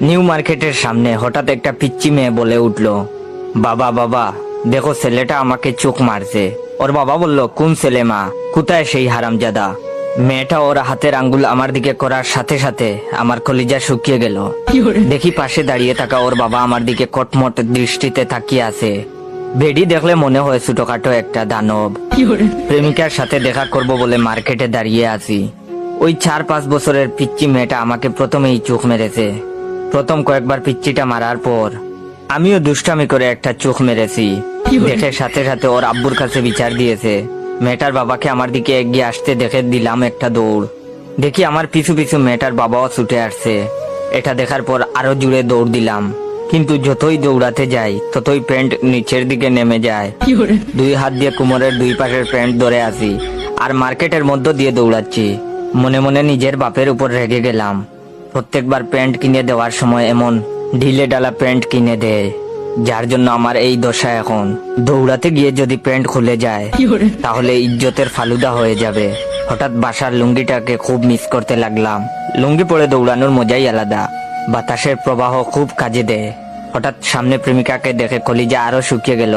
New মার্কেটের সামনে হঠাৎ একটা পিচ্চি মেয়ে বলে উঠলো, বাবা বাবা দেখো ছেলেটা আমাকে চোখ মারছে। ওর বাবা বলল, কোন ছেলে মা, কোথায় সেই হারামজাদা? মেয়েটা ওর হাতের আঙ্গুল আমার দিকে করার সাথে সাথে আমার কলিজা শুকিয়ে গেল। দেখি পাশে দাঁড়িয়ে থাকা ওর বাবা আমার দিকে কটমট দৃষ্টিতে তাকিয়ে আছে। বেডি দেখলে মনে হয় ছোটখাটো একটা দানব। প্রেমিকার সাথে দেখা করব বলে মার্কেটে দাঁড়িয়ে আছি। ওই 4-5 বছরের পিচ্চি মেয়েটা আমাকে প্রথমেই চোখ মেরেছে। প্রথম কয়েকবার পিচ্চিটা মারার পর আমিও দুষ্টামি করে একটা চোখ মেরেছি। দেখে সাথে সাথে ওর আব্বুর কাছে বিচার দিয়েছে। মেয়েটার বাবাকে আমার দিকে এগিয়ে আসতে দেখে দিলাম একটা দৌড়। দেখি আমার পিছু পিছু মেয়েটার বাবাও ছুটে আসছে। এটা দেখার পর আরো জুড়ে দৌড় দিলাম, কিন্তু যতই দৌড়াতে যাই ততই প্যান্ট নিচের দিকে নেমে যায়। 2 হাত দিয়ে কোমরের 2 পাশের প্যান্ট ধরে আছি আর মার্কেটের মধ্য দিয়ে দৌড়াচ্ছি। মনে মনে নিজের বাপের উপর রেগে গেলাম। প্রত্যেকবার প্যান্ট কিনে দেওয়ার সময় এমন ঢিলে ডালা প্যান্ট কিনে দেয়, যার জন্য আমার এই দশা এখন। দৌড়াতে গিয়ে যদি প্যান্ট খুলে যায় তাহলে ইজ্জতের ফালুদা হয়ে যাবে। হঠাৎ বাসার লুঙ্গিটাকে খুব মিস করতে লাগলাম। লুঙ্গি পরে দৌড়ানোর মজাই আলাদা, বাতাসের প্রবাহ খুব কাজে দেয়। হঠাৎ সামনে প্রেমিকাকে দেখে কলিজা আরো শুকিয়ে গেল।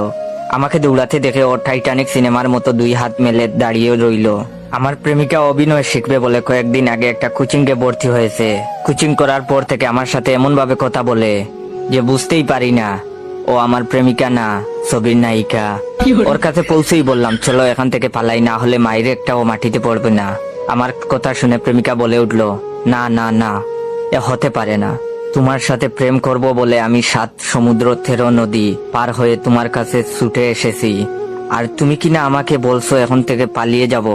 আমাকে দৌড়াতে দেখে ও টাইটানিক সিনেমার মতো 2 হাত মেলে দাঁড়িয়ে রইল। আমার প্রেমিকা অভিনয় শিখবে বলে কয়েকদিন আগে একটা কোচিংয়ে ভর্তি হয়েছে। কোচিং করার পর থেকে আমার সাথে এমন ভাবে কথা বলে যে বুঝতেই পারি না ও আমার প্রেমিকা না, ছবির নায়িকা। ওর কাছে পৌঁছেই বললাম, চলো এখান থেকে পালাই, না হলে মায়ের একটাও মাটিতে পড়বে না। আমার কথা শুনে প্রেমিকা বলে উঠলো, না না না, এ হতে পারে না। তোমার সাথে প্রেম করব বলে আমি 7 সমুদ্র 13 নদী পার হয়ে তোমার কাছে ছুটে এসেছি, আর তুমি কিনা আমাকে বলছো এখন থেকে পালিয়ে যাব।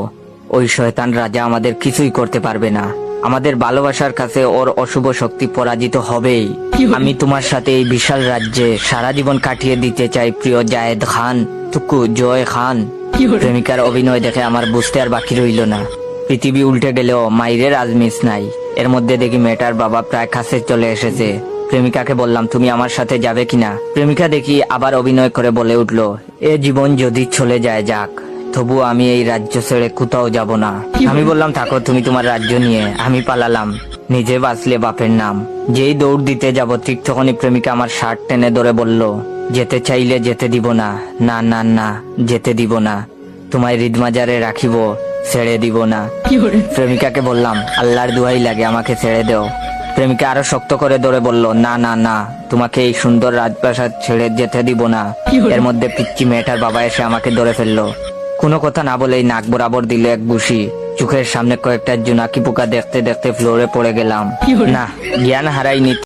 ওই শয়তান রাজা আমাদের কিছুই করতে পারবে না। আমাদের ভালোবাসার কাছে ওর অশুভ শক্তি পরাজিত হবেই। আমি তোমার সাথে এই বিশাল রাজ্যে সারা জীবন কাটিয়ে দিতে চাই, প্রিয় জায়েদ খান, টুকু জয় খান। প্রেমিকার অভিনয় দেখে আমার বুঝতে আর বাকি রইল না। পৃথিবী উল্টে গেলেও মাইরের আজমিস নাই। এর মধ্যে দেখি মেয়েটার বাবা প্রায় কাছে চলে এসেছে। প্রেমিকাকে বললাম, তুমি আমার সাথে যাবে কিনা? প্রেমিকা দেখি আবার অভিনয় করে বলে উঠলো, এ জীবন যদি চলে যায় যাক, তবু আমি এই রাজ্য ছেড়ে কোথাও যাব না। আমি বললাম, থাকো তুমি তোমার রাজ্য নিয়ে, আমি পালালাম। নিজে বাঁচলে বাপের নাম। যেই দৌড় দিতে যাব ঠিক তখনই প্রেমিকা আমার শার্ট টেনে ধরে বলল, যেতে চাইলে যেতে দিব না, না না না, যেতে দিব না। তোমায় হৃদমাজারে রাখিব, ছেড়ে দিব না। প্রেমিকাকে বললাম, আল্লাহর দুহাই লাগে আমাকে ছেড়ে দেও। প্রেমিকা আরো শক্ত করে ধরে বলল, না না না, তোমাকে এই সুন্দর রাজপ্রাসাদ ছেড়ে যেতে দিব না। এর মধ্যে পিচ্চি মেয়েটার বাবা এসে আমাকে ধরে ফেললো। কোনো কথা না বলেই নাক বরাবর দিল এক ঘুষি। চোখের সামনে কয়েকটা জোনাকি পোকা দেখতে দেখতে ফ্লোরে পড়ে গেলাম। না, জ্ঞান হারাইনি।